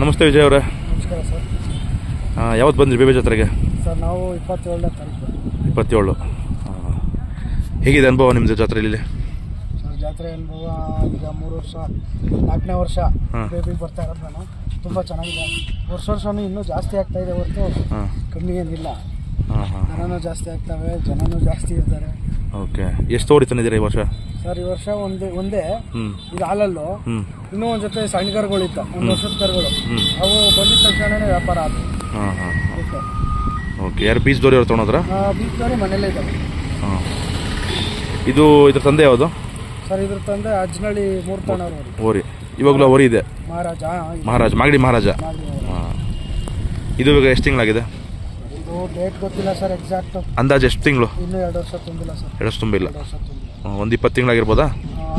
ನಮಸ್ತೆ ವಿಜಯ್ ಅವರೇ. ನಮಸ್ಕಾರ ಸರ್. ಯಾವತ್ತು ಬಂದ್ರಿ ಬೇಬೆ ಜಾತ್ರೆಗೆ? ಸರ್ ನಾವು 27ನೇ ತಾರೀಕು. 27. ಹೇಗಿದೆ ಅನುಭವ ನಿಮ್ಮದು ಜಾತ್ರೆಯಲ್ಲಿ? ಸರ್ ಜಾತ್ರೆ ಅನುಭವ ಈಗ 3 ವರ್ಷ 4ನೇ ವರ್ಷ ಬೇಬಿ ಬರ್ತಾ ಇರೋದು ನಾನು. ತುಂಬ ಚೆನ್ನಾಗಿದೆ. ವರ್ಷನೂ ಇನ್ನೂ ಜಾಸ್ತಿ ಆಗ್ತಾ ಇದೆ ಹೊರತು ಕಮ್ಮಿ ಏನಿಲ್ಲ. ಜನನೂ ಜಾಸ್ತಿ ಆಗ್ತವೆ, ಜನನೂ ಜಾಸ್ತಿ ಇರ್ತಾರೆ. ಓಕೆ, ಎಷ್ಟು ತೋರಿ ತಂದಿದ್ದೀರಾ ಈ ವರ್ಷ? ಸರ್ ಈ ವರ್ಷ ಒಂದೇ ಇದು ಹಾಲಲ್ಲೂ ಇನ್ನೂ ಒಂದು ಜೊತೆ ಸಣ್ಣ ಕರುಗಳಿತ್ತು, 1 ವರ್ಷದ ಕರುಗಳು. ಅವು ಬಂದಿದ್ದ ತಕ್ಷಣನೇ ವ್ಯಾಪಾರ ಆಯ್ತು. ಓಕೆ, ಯಾರು ಬೀಜದವ್ರು ಅವ್ರು ತೊಗೊಂಡ್ರ? ಬೀಜದವ್ರು ಮನೆಯಲ್ಲೇ ಇದ್ದಾವೆ. ಇದ್ರ ತಂದೆ ಯಾವುದು ಸರ್? ಇದ್ರ ತಂದೆ ಅಜ್ನಳ್ಳಿ ಮೂರ್ತಣ್ಣವ್ರು. ಓರಿ ಇವಾಗಲೂ ಓರಿ ಇದೆ? ಮಹಾರಾಜ ಮಾಗಡಿ ಮಹಾರಾಜ. ಇದು ಇವಾಗ ಎಷ್ಟು ತಿಂಗಳಾಗಿದೆ? ಇದು ಡೇಟ್ ಗೊತ್ತಿಲ್ಲ ಸರ್ ಎಕ್ಸಾಕ್ಟ್. ಅಂದಾಜು ಎಷ್ಟು ತಿಂಗಳು? ಇನ್ನೂ 2 ವರ್ಷ ತುಂಬಿಲ್ಲ ಸರ್. 2 ವರ್ಷ ತುಂಬಿಲ್ಲ. ಒಂದು 20 ತಿಂಗಳಾಗಿರ್ಬೋದಾ?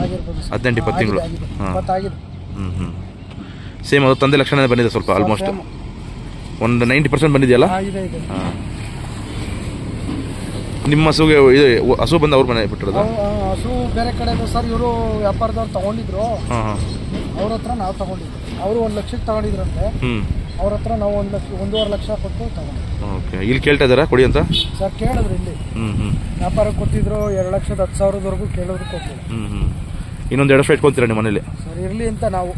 ಆಗಿರ್ಬೋದು. 18-20 ತಿಂಗಳು. ಆಗಿದೆ. ಸೇಮ್ ಅದು ತಂದೆ ಲಕ್ಷಣ ಬಂದಿದೆ ಸ್ವಲ್ಪ, ಆಲ್ಮೋಸ್ಟ್ ಒಂದು 90% ಬಂದಿದೆಯಲ್ಲ? ನಿಮ್ಮ ಹಸುಗೆ ಹಸು ಬಂದು ಅವ್ರ ಮನೆ ಬಿಟ್ಟಿರೋದು? ಹಸು ಬೇರೆ ಕಡೆ ಸರ್. ಇವರು ವ್ಯಾಪಾರದವ್ರು ತಗೊಂಡಿದ್ರು, ಅವ್ರ ಹತ್ರ ನಾವು ತಗೊಂಡಿದ್ವಿ. ಅವರು 1 ಲಕ್ಷಕ್ಕೆ ತಗೊಂಡಿದ್ರಂತೆ. ಅವ್ರ ಹತ್ರ ನಾವು 1.5 ಲಕ್ಷ ಕೊಟ್ಟು ತಗೊಂಡ್ವಿ. ಓಕೆ, ಇಲ್ಲಿ ಕೇಳ್ತಾ ಇದ್ದಾರಾ ಕೊಡಿ ಅಂತ? ಸರ್ ಕೇಳಿದ್ರು ಇಲ್ಲಿ. ವ್ಯಾಪಾರಕ್ಕೆ ಕೊಟ್ಟಿದ್ರು 2,10,000ವರೆಗೂ ಕೇಳೋದು ಕೊಟ್ಟಿಲ್ಲ. ಇನ್ನೊಂದು 2 ವರ್ಷ ಇಟ್ಕೊಂತೀರಾ ನಿಮ್ಮ ಮನೇಲಿ? ಸರ್ ಇರ್ಲಿ ಅಂತ ನಾವು.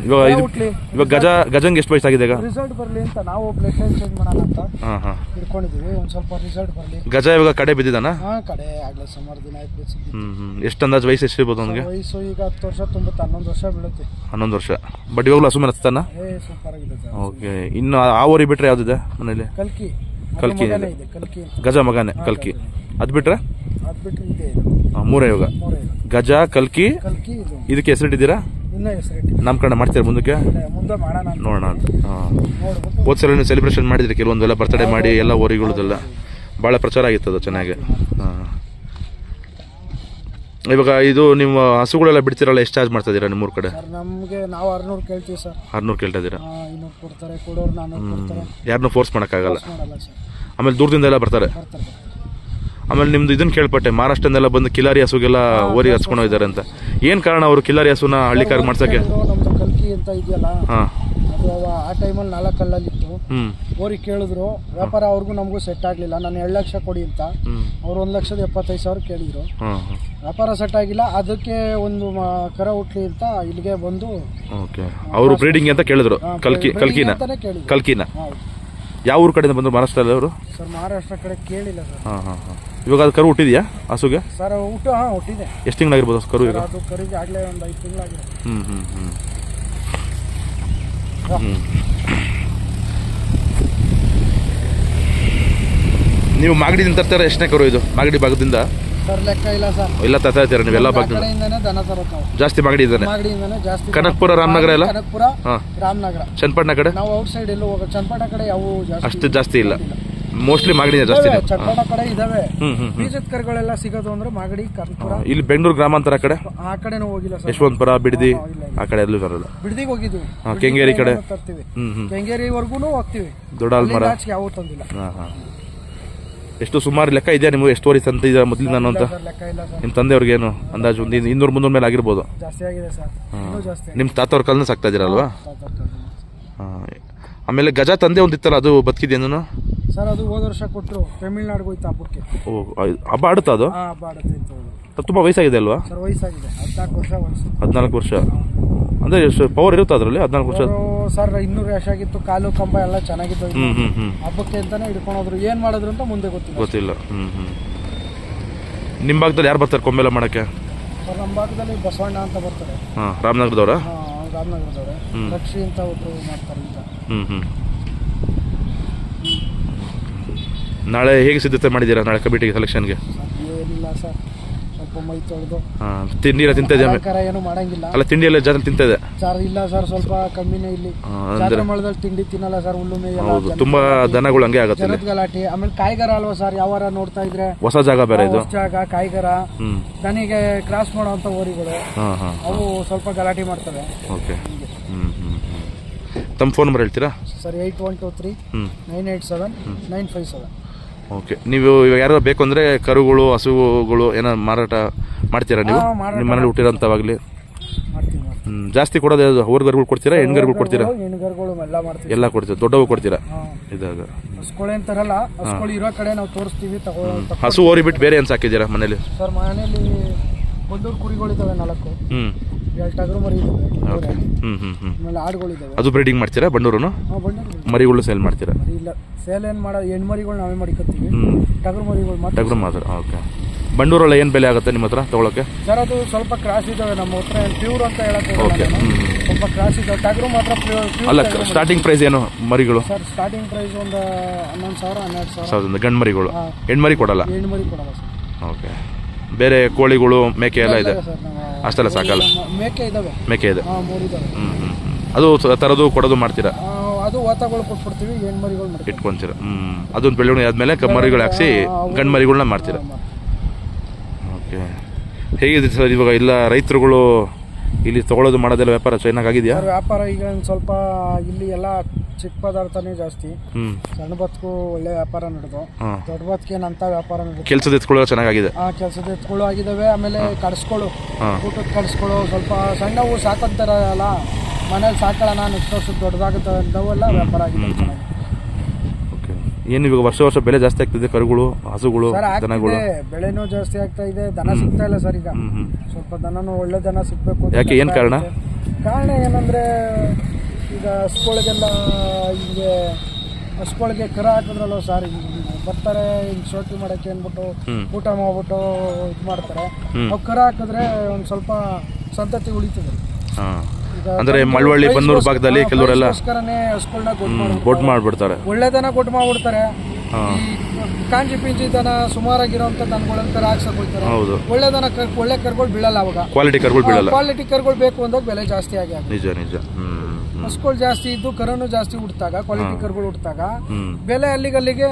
ಇವಾಗ ಗಜಂಗೆ ಎಷ್ಟು ವಯಸ್ಸಾಗಿದೆ ಈಗ? ರಿಸಲ್ಟ್ ಬರಲಿ ಅಂತ ನಾವು ಬ್ಲಡ್ ಚೇಂಜ್ ಮಾಡೋಣ ಅಂತ ಇಟ್ಕೊಂಡಿದೀವಿ. ಒಂದು ಸ್ವಲ್ಪ ರಿಸಲ್ಟ್ ಬರಲಿ. ಗಜ ಇವಾಗ ಕಡೆ ಬಿದ್ದಿದ್ದಾನ? ಕಡೆ ಆಗ್ಲೇ ಸುಮಾರು ದಿನ ಆಯ್ತು. ಎಷ್ಟು ಅಂದಾಜು ವಯಸ್ಸು ಎಷ್ಟಿರ್ಬೋದು ಅವನಿಗೆ? ವಯಸ್ಸು ಈಗ 10 ವರ್ಷ ತುಂಬುತ್ತೆ. 11 ವರ್ಷ ಬೀಳುತ್ತೆ. 11 ವರ್ಷ. ಬಟ್ ಇವಾಗಲೂ ಹಸು ಮೇಲೆ ಹತ್ತಾನ? ಸೂಪರ್ ಆಗಿದೆ ಸರ್. ಓಕೆ, ಇನ್ನು ಆ ಓರಿ ಬಿಟ್ರೆ ಯಾವ್ದಿದೆ ಮನೇಲಿ? ಕಲ್ಕಿ ಇದೆ. ಗಜ ಮಗನೇ ಕಲ್ಕಿ. ಅದ್ ಬಿಟ್ರೆ ಇದೆ 3 ಇವಾಗ ಗಜ ಕಲ್ಕಿ. ಇದಕ್ಕೆ ಹೆಸರಿಟ್ಟಿದ್ದೀರಾ? ನಾಮಕರಣ ಮಾಡ್ತೀರಾ ಮುಂದಕ್ಕೆ? ನೋಡೋಣ ಅಂತ. ಹೋದ್ಸಲ ನೀವು ಸೆಲೆಬ್ರೇಷನ್ ಮಾಡಿದ್ರಿ ಕೆಲವೊಂದೆಲ್ಲ, ಬರ್ತ್ಡೇ ಮಾಡಿ ಎಲ್ಲ ಓರಿಗಳದೆಲ್ಲ ಭಾಳ ಪ್ರಚಾರ ಆಗಿತ್ತು ಅದು ಚೆನ್ನಾಗಿ. ಇವಾಗ ಇದು ನಿಮ್ಮ ಹಸುಗಳೆಲ್ಲ ಬಿಡ್ತೀರಲ್ಲ, ಎಷ್ಟು ಚಾರ್ಜ್ ಮಾಡ್ತಾ ಇದೀರಾ ನಿಮ್ಮೂರ ಕಡೆ? ನಮಗೆ ನಾವು 600 ಕೇಳ್ತೀವಿ ಸರ್. 600 ಕೇಳ್ತಾ ಇದ್ದೀರಾ? 200 ಕೊಡ್ತಾರೆ, ಕೊಡೋರು 400 ಕೊಡ್ತಾರೆ. ಯಾರನ್ನೂ ಫೋರ್ಸ್ ಮಾಡೋಕ್ಕಾಗಲ್ಲ. ಆಮೇಲೆ ದೂರದಿಂದ ಎಲ್ಲ ಬರ್ತಾರೆ. ಆಮೇಲೆ ನಿಮ್ದು ಇದನ್ನ ಕೇಳ್ಪಟ್ಟೆ, ಮಹಾರಾಷ್ಟ್ರದೆಲ್ಲ ಬಂದು ಕಿಲಾರಿ ಹಸುಗೆಲ್ಲ ಓರಿ ಹಚ್ಕೊಂಡು ಹೋಗಿದ್ದಾರೆ ಅಂತ. ಏನ್ ಕಾರಣ ಅವರು ಕಿಲಾರಿ ಹಸುನ ಹಳ್ಳಿಕಾರ್ ಮಾಡ್ಸಕ್ಕೆ? ನಮ್ದು ಕಲ್ಕಿ ಅಂತ ಇದೆಯಲ್ಲ, ಅದು ಆ ಟೈಮಲ್ಲಿ 4 ಕಲ್ಲಲ್ಲಿತ್ತು. ಓರಿ ಕೇಳಿದ್ರು, ವ್ಯಾಪಾರ ಅವ್ರಿಗೂ ನಮಗೂ ಸೆಟ್ ಆಗ್ಲಿಲ್ಲ. ನಾನು 2 ಲಕ್ಷ ಕೊಡಿ ಅಂತ ಅವ್ರು 1,75,000 ಕೇಳಿದ್ರು. ವ್ಯಾಪಾರ ಸೆಟ್ ಆಗಿಲ್ಲ. ಅದಕ್ಕೆ ಒಂದು ಕರ ಹುಟ್ಲಿ ಅಂತ ಇಲ್ಲಿಗೆ ಬಂದು ಅವರು ಬ್ರೀಡಿಂಗ್ ಅಂತ ಕೇಳಿದ್ರು. ಕಲ್ಕಿನ ಯಾವ ಊರ್ ಕಡೆಯಿಂದ ಬಂದ್ರು? ಮಹಾರಾಷ್ಟ್ರದಲ್ಲಿ ಅವರು? ಸರ್ ಮಹಾರಾಷ್ಟ್ರ ಕಡೆ ಕೇಳಿಲ್ಲ ಸರ್. ಇವಾಗ ಅದು ಕರು ಹುಟ್ಟಿದ್ಯಾ ಹಸುಗೆ? ಸರ್ ಹುಟ್ಟಿದೆ. ಎಷ್ಟು ತಿಂಗಳಾಗಿರ್ಬೋದು ಕರು ಈಗ? ಅದು ಕರುಗೆ ಆಗ್ಲೇ ಒಂದು 5 ತಿಂಗಳಾಗಿದೆ. ನೀವು ಮಾಗಡಿದಿಂದ ತರ್ತಾರೆ? ಎಷ್ಟನೇ ಕರು ಇದು ಮಾಗಡಿ ಭಾಗದಿಂದ? ಸರ್ ಲೆಕ್ಕ ಇಲ್ಲ ಸರ್. ಎಲ್ಲ ತರ್ತಾ ಇರ್ತೀರಾ ನೀವು? ಎಲ್ಲ ಭಾಗದಿಂದ ಜಾಸ್ತಿ ಮಾಗಡಿ ಇದ್ದಾನೆ. ಜಾಸ್ತಿ ಕನಕಪುರ, ರಾಮನಗರ ಎಲ್ಲ? ಕನಕಪುರ, ರಾಮನಗರ, ಚನ್ನಪಟ್ಟಣ ಕಡೆ ನಾವು ಔಟ್ ಸೈಡ್ ಎಲ್ಲೂ ಹೋಗ. ಚನ್ನಪಟ್ಟಣ ಕಡೆ ಯಾವ ಅಷ್ಟು ಜಾಸ್ತಿ ಇಲ್ಲ, ಮೋಸ್ಟ್ಲಿ ಮಾಗಡಿನೇ ಜಾಸ್ತಿ. ಚನ್ನಪಟ್ಟಣ ಕಡೆ ಇದಾವೆ ಬೀಜದ ಕರುಗಳೆಲ್ಲ ಸಿಗೋದು ಅಂದ್ರೆ ಮಾಗಡಿ, ಕನಕಪುರ. ಇಲ್ಲಿ ಬೆಂಗಳೂರು ಗ್ರಾಮಾಂತರ ಕಡೆ ಆ ಕಡೆನೂ ಹೋಗಿಲ್ಲ ಸರ್. ಯಶವಂತಪುರ, ಬಿಡದಿ ಆ ಕಡೆ ಎಲ್ಲೂ ಬರಲ್ಲ. ಬಿಡದಿಗೆ ಹೋಗಿದ್ವಿ, ಕೆಂಗೇರಿ ಕಡೆ ತರ್ತೀವಿ. ಕೆಂಗೇರಿವರೆಗೂ ಹೋಗ್ತೀವಿ. ದೊಡ್ಡಾಲ್ಮರ ಯಾವ ತಂದಿಲ್ಲ. ಎಷ್ಟು ಸುಮಾರು ಲೆಕ್ಕ ಇದೆಯಾ ನಿಮ್ಗೆ? ಎಷ್ಟು ವರಿ ತಂತ ಇದೆ ಮೊದಲಿಂದ ನಾನು ಅಂತ? ನಿಮ್ಮ ತಂದೆಯವ್ರಿಗೆ ಏನು ಅಂದಾಜು ಒಂದು 200-300 ಮೇಲೆ ಆಗಿರ್ಬೋದು. ನಿಮ್ಮ ತಾತವ್ರ ಕಾಲನ ಸಾಕ್ತಾ ಇದೀರಲ್ವಾ? ಆಮೇಲೆ ಗಜ ತಂದೆ ಒಂದಿತ್ತಲ್ಲ, ಅದು ಬದುಕಿದೇನು ಸರ್? ಅದು ಹೋದ ವರ್ಷ ಕೊಟ್ಟರು, ತಮಿಳ್ನಾಡಿಗೆ ಹೋಯ್ತು ಹಬ್ಬಕ್ಕೆ. ಹಬ್ಬ ಆಡುತ್ತಾ ಅದು? ಹಬ್ಬ ಆಡುತ್ತೆ. ತುಂಬಾ ವಯಸ್ಸಾಗಿದೆ ಅಲ್ವಾ? ಸರ್ ವಯಸ್ಸಾಗಿದೆ, 14 ವರ್ಷ. ಅಂದ್ರೆ ಪವರ್ ಇರುತ್ತೆ ಅದರಲ್ಲಿ? 14 ವರ್ಷ ಸರ್. 200 ರ್ಯಾಶ್ ಆಗಿತ್ತು, ಕಾಲು ಕಂಬ ಎಲ್ಲ ಚೆನ್ನಾಗಿತ್ತು. ಹಬ್ಬಕ್ಕೆ ಅಂತಾನೆ ಹಿಡ್ಕೊಂಡ್ರು. ಏನ್ ಮಾಡಿದ್ರು ಅಂತ ಮುಂದೆ ಗೊತ್ತಿಲ್ಲ. ನಿಮ್ಮ ಭಾಗದಲ್ಲಿ ಯಾರು ಬರ್ತಾರೆ ಕೊಂಬೆಲ್ಲ ಮಾಡಕ್ಕೆ? ಸರ್ ನಮ್ಮ ಭಾಗದಲ್ಲಿ ಬಸವಣ್ಣ ಅಂತ ಬರ್ತಾರೆ. ರಾಮನಗರದವ್ರ? ರಾಮನಗರದವ್ರೆ. ರಕ್ಷಿ ಅಂತ ಒಬ್ರು ಮಾಡ್ತಾರೆ ಅಂತ. ನಾಳೆ ಹೇಗೆ ಸಿದ್ಧತೆ ಮಾಡಿದ್ದೀರಾ ನಾಳೆ ಕಮಿಟಿಗೆ ಸೆಲೆಕ್ಷನ್ಗೆ? ಏನಿಲ್ಲ ಸರ್, ಸ್ವಲ್ಪ ಮೈ ತೊಳೆದು ತಿಂಡಿ ಎಲ್ಲ ತಿಂತಾ ಇದೆ? ಏನು ಮಾಡಂಗಿಲ್ಲ. ಅಲ್ಲ, ತಿಂಡಿ ಎಲ್ಲ ಜಾಸ್ತಿ ತಿಂತಾ ಇದೆ ಸರ್? ಇಲ್ಲ ಸರ್, ಸ್ವಲ್ಪ ಕಮ್ಮಿನೇ. ಇಲ್ಲಿ ಮಳದಲ್ಲಿ ತಿಂಡಿ ತಿನ್ನಲ್ಲ ಸರ್. ಹುಲ್ಲು ಹೌದು, ತುಂಬಾ ದನಗಳು ಹಂಗೆ ಆಗುತ್ತೆ. ಗಲಾಟೆ. ಆಮೇಲೆ ಕಾಯಿಗಾರ ಅಲ್ವಾ ಸರ್? ಯಾವಾರ ನೋಡ್ತಾ ಇದ್ರೆ ಹೊಸ ಜಾಗ ಬೇರೆ ಇದು. ಜಾಗ ಕಾಯಿಗಾರ, ದನಿಗೆ ಕ್ರಾಸ್ ಮಾಡುವಂತ ಓರಿಗಳು, ಅವು ಸ್ವಲ್ಪ ಗಲಾಟೆ ಮಾಡ್ತವೆ. ತಮ್ಮ ಫೋನ್ ನಂಬರ್ ಹೇಳ್ತೀರಾ ಸರ್? 8123 987 957. ಓಕೆ, ನೀವು ಯಾರು ಬೇಕು ಅಂದರೆ ಕರುಗಳು, ಹಸುಗಳು ಏನೋ ಮಾರಾಟ ಮಾಡ್ತೀರಾ ನೀವು? ನಿಮ್ಮ ಮನೇಲಿ ಹುಟ್ಟಿರೋಂಥವಾಗಲಿ? ಜಾಸ್ತಿ ಕೊಡೋದು ಯಾವ್ದು? ಹೊರಗರ್ಗಳು ಕೊಡ್ತೀರಾ, ಹೆಣ್ಗರ್ಗಳು ಕೊಡ್ತೀರಾ? ಹೆಣ್ಗರುಗಳು ಎಲ್ಲ ಮಾಡ್ತೀವಿ, ಎಲ್ಲ ಕೊಡ್ತೀರಾ? ದೊಡ್ಡವು ಕೊಡ್ತೀರಾ? ಇದಾಗ ಹಸ್ಕೊಳೆ ಅಂತಾರಲ್ಲ, ಹಸ್ಕೊಳಿ ಇರೋ ಕಡೆ ನಾವು ತೋರಿಸ್ತೀವಿ. ಹಸು ಓರಿ ಬಿಟ್ಟು ಬೇರೆ ಏನ್ ಸಾಕಿದ್ದೀರಾ ಮನೇಲಿ? ಸರ್ ಮನೇಲಿ ಬಂದೂರು ಕುರಿಗಳಿದಾವೆ 4, 2 ಟಗರು ಮರಿ ಇದಾವೆ, ಆಮೇಲೆ ಆಡುಗಳಿದಾವೆ. ಅದು ಬ್ರೀಡಿಂಗ್ ಮಾಡ್ತೀರಾ ಬಂಡೂರುನು? ಮರಿಗಳು ಸೇಲ್ ಮಾಡ್ತೀರಾ? ಇಲ್ಲ, ಸೇಲ್ ಏನ್ ಮಾಡೋ, ಹೆಣ್ಮರಿಗಳು ನಾವೇ ಮಾಡ್ಕೊತೀವಿ, ಟಗರು ಮರಿಗಳು ಮಾತ್ರ. ಟಗರು ಮಾತ್ರ. ಓಕೆ. ಬಂಡೂರಲ್ಲಿ ಏನು ಬೆಲೆ ಆಗುತ್ತೆ ನಿಮ್ಮ ಹತ್ರ ತಗೊಳಕ್ಕೆ? ಸರ್ ಅದು ಸ್ವಲ್ಪ ಕ್ರಾಸ್ ಇದಾವೆ, ನಮ್ಮ ಹತ್ರ ಪ್ಯೂರ್ ಅಂತ ಹೇಳಕ್ಕೆ ಸ್ವಲ್ಪ ಕ್ರಾಸ್ ಇದಾವೆ. ಟಗರು ಮಾತ್ರ ಪ್ಯೂರ್. ಅಲ್ಲ, ಸ್ಟಾರ್ಟಿಂಗ್ ಪ್ರೈಸ್ ಏನು ಮರಿಗಳು? ಸರ್ ಸ್ಟಾರ್ಟಿಂಗ್ ಪ್ರೈಸ್ ಒಂದು 11,000 12,000. ಗಂಡು ಮರಿಗಳು. ಹೆಣ್ಮರಿ ಕೊಡಲ್ಲ? ಹೆಣ್ಮರಿ ಕೊಡಲ್ಲ ಸರ್. ಓಕೆ. ಬೇರೆ ಕೋಳಿಗಳು, ಮೇಕೆ ಎಲ್ಲ ಇದೆ? ಅಷ್ಟೆಲ್ಲ ಸಾಕಲ್ಲ? ಮೇಕೆ ಇದಾವೆ. ಮೇಕೆ ಇದೆ? 3 ಇದಾವೆ. ಅದು ತರೋದು ಕೊಡೋದು ಮಾಡ್ತೀರಾ? ಅದು ಓತಗಳು ಕೊಟ್ಬಿಡ್ತೀವಿ, ಹೆಣ್ಮರಿಗಳು ಇಟ್ಕೊಂತೀರಾ? ಅದೊಂದು ಬೆಳವಣಿಗೆ ಆದ್ಮೇಲೆ ಮರಿಗಳು ಹಾಕ್ಸಿ ಗಂಡು ಮರಿಗಳನ್ನ ಮಾಡ್ತೀರಾ? ಓಕೆ. ಹೇಗಿದೆ ಸರ್ ಇವಾಗ ಇಲ್ಲ ರೈತರುಗಳು ಇಲ್ಲಿ ತಗೊಳ್ಳೋದು ಮಾಡೋದೆಲ್ಲ ವ್ಯಾಪಾರ ಚೆನ್ನಾಗಿದೆಯಾ? ವ್ಯಾಪಾರ ಈಗ ಒಂದು ಸ್ವಲ್ಪ ಇಲ್ಲಿ ಎಲ್ಲ ಚಿಕ್ಕ ಪದಾರ್ಥನೇ ಜಾಸ್ತಿ. ಸಣ್ಣ ಬದುಕು ಒಳ್ಳೆ ವ್ಯಾಪಾರ ನಡೆದು, ದೊಡ್ಡ ಬದುಕು ಏನಂತ ವ್ಯಾಪಾರ ನಡೆದು. ಕೆಲಸದ ಎತ್ಕೊಳ್ಳೋ ಚೆನ್ನಾಗಿದೆ? ಕೆಲಸದ ಎತ್ಕೊಳ್ಳೋ ಆಗಿದಾವೆ. ಆಮೇಲೆ ಕಡಿಸ್ಕೊಳ್ಳು, ಊಟದ ಕಡಿಸ್ಕೊಳ್ಳೋ, ಸ್ವಲ್ಪ ಸಣ್ಣವು ಸಾಕಂತಾರಲ್ಲ ಮನೇಲಿ ಸಾಕೊಳ್ಳೋಣ, ನೆಕ್ಸ್ಟ್ ವರ್ಷ ದೊಡ್ಡದಾಗುತ್ತೆ ಅಂತವೆಲ್ಲ ವ್ಯಾಪಾರ ಆಗಿದೆ. ಓಕೆ. ಏನು ಇವಾಗ ವರ್ಷ ಬೆಲೆ ಜಾಸ್ತಿ ಆಗ್ತಿದೆ? ಕರುಗಳು, ಹಸುಗಳು, ದನಗಳು ಬೆಳೆನೂ ಜಾಸ್ತಿ ಆಗ್ತಾ ಇದೆ. ದನ ಸಿಗ್ತಾ ಇಲ್ಲ ಸರ್ ಈಗ. ಸ್ವಲ್ಪ ದನನೂ ಒಳ್ಳೆ ದನ ಸಿಗ್ಬೇಕು. ಯಾಕೆ, ಏನ್ ಕಾರಣ? ಕಾರಣ ಏನಂದ್ರೆ ಈಗ ಹಸುಗಳಿಗೆಲ್ಲ ಹಿಂಗೆ ಹಸುಗಳಿಗೆ ಕರ ಹಾಕಿದ್ರಲ್ಲ ಸರ್, ಬರ್ತಾರೆ ಹಿಂಗೆ ಶೋಕಿ ಮಾಡಕ್ಕೆ ಅಂದ್ಬಿಟ್ಟು ಊಟ ಮಾಡ್ಬಿಟ್ಟು ಇದು ಮಾಡ್ತಾರೆ. ಅವು ಕರ ಹಾಕಿದ್ರೆ ಒಂದ್ ಸ್ವಲ್ಪ ಸಂತತಿ ಉಳಿತದೆ. ಅಂದ್ರೆ ಮಳವಳ್ಳಿ ಬನ್ನೂರು ಭಾಗದಲ್ಲಿ ಕೆಲವರೆಲ್ಲ ಹಸುಗಳನ್ನ ಗೊಡ್ಡು ಮಾಡ್ಬಿಡ್ತಾರೆ, ಒಳ್ಳೆ ದನ ಗೊಡ್ಡು ಮಾಡ್ಬಿಡ್ತಾರೆ. ಕಾಂಜಿ ಪಿಂಜಿ ದನ ಸುಮಾರಾಗಿರೋಂಥ ದನಗಳನ್ನ ಕರ ಹಾಕ್ಸಕ್ ಹೋಗ್ತಾರೆ. ಒಳ್ಳೆ ದನ ಒಳ್ಳೆ ಕರುಗಳು ಬೀಳಲ್ಲ, ಅವಾಗ ಕ್ವಾಲಿಟಿ ಕರುಗಳು ಬೀಳಲ್ಲ. ಕ್ವಾಲಿಟಿ ಕರುಗಳು ಬೇಕು ಅಂದಾಗ ಬೆಲೆ ಜಾಸ್ತಿ ಆಗಿ ನಿಜ ನಿಜ. ಹಸುಗಳು ಜಾಸ್ತಿ ಇದ್ದು ಕರನು ಜಾಸ್ತಿ ಹುಡ್ತಾಗ, ಕ್ವಾಲಿಟಿ ಕರುಗಳು ಹುಡ್ತಾಗ ಬೆಲೆ ಅಲ್ಲಿಗಲ್ಲಿಗೆ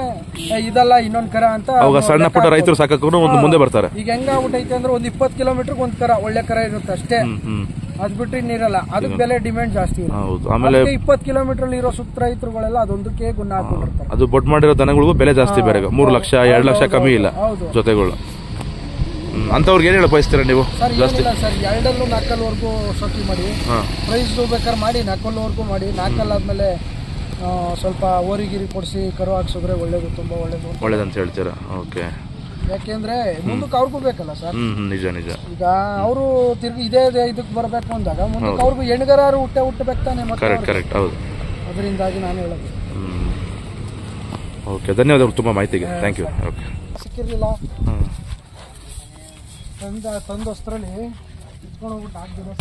ಇದಲ್ಲ ಇನ್ನೊಂದ್ ಕರ ಅಂತ. ಅವಾಗ ಸಣ್ಣ ಪುಟ್ಟ ರೈತರು ಸಾಕಕ್ಕೂ ಒಂದು ಮುಂದೆ ಬರ್ತಾರೆ. ಈಗ ಹೆಂಗಾಗ್ಬಿಟ್ಟೈತೆ ಅಂದ್ರೆ ಒಂದ್ 20 ಕಿಲೋಮೀಟರ್ ಒಂದ್ ಕರ ಒಳ್ಳೆ ಕರ ಇರುತ್ತೆ ಅಷ್ಟೇ, ಅದ್ ಬಿಟ್ರೆ ಇನ್ನಿರಲ್ಲ. ಅದಕ್ಕೆ ಬೆಲೆ ಡಿಮ್ಯಾಂಡ್ ಜಾಸ್ತಿ. ಆಮೇಲೆ 20 ಕಿಲೋಮೀಟರ್ ಇರೋ ಸುತ್ತ ರೈತರುಗಳೆಲ್ಲ ಅದೊಂದಕ್ಕೆ ಗುಣ ಹಾಕೊಂಡಿರ್ತಾರೆ. ಅದು ಬೊಟ್ ಮಾಡಿರೋ ದನಗಳಿಗೂ ಬೆಲೆ ಜಾಸ್ತಿ, ಬೇರೆ 3 ಲಕ್ಷ 2 ಲಕ್ಷ ಕಮ್ಮಿ ಇಲ್ಲ ಜೊತೆಗಳು. ಅಂತವ್ರಿಗೆ ಏನ್ ಹೇಳ ಬಯಸ್ತೀರಾ ನೀವು? ಸರ್ 2 4 ಶೋಕಿ ಮಾಡಿ ಪ್ರೈಸ್ ಬೇಕಾದ್ರೆ ಮಾಡಿ, 4 ಮಾಡಿ, 4 ಆದ್ಮೇಲೆ ಸ್ವಲ್ಪ ಓರಿಗಿರಿ ಕೊಡಿಸಿ ಕರು ಹಾಕ್ಸಿದ್ರೆ ಒಳ್ಳೇದು, ತುಂಬಾ ಒಳ್ಳೇದಂತ ಹೇಳ್ತೀರಾ? ಓಕೆ. ಯಾಕೆಂದ್ರೆ ಮುಂದಕ್ಕೆ ಅವ್ರಿಗೂ ಬೇಕಲ್ಲ ಸರ್. ನಿಜ ನಿಜ. ಈಗ ಅವರು ತಿರ್ಗಿ ಇದೇ ಇದಕ್ಕೆ ಬರಬೇಕು ಅಂದಾಗ ಮುಂದಕ್ಕೆ ಅವ್ರಿಗೂ ಹೆಣ್ಗರಾರು ಹುಟ್ಟಬೇಕು ತಾನೆ. ಕರೆಕ್ಟ್. ಹೌದು. ಅದರಿಂದಾಗಿ ನಾನು ಹೇಳೋದು. ಓಕೆ, ಧನ್ಯವಾದಗಳು ತುಂಬಾ ಮಾಹಿತಿಗೆ. Thank you. ಓಕೆ. ಸಿಕ್ಕಿರ್ಲಿಲ್ಲ ತಂದು ಅಷ್ಟರಲ್ಲಿ ಇಟ್ಕೊಂಡು ಹೋಗ್ಬಿಟ್ಟು ಹಾಕ್ದಿರೋ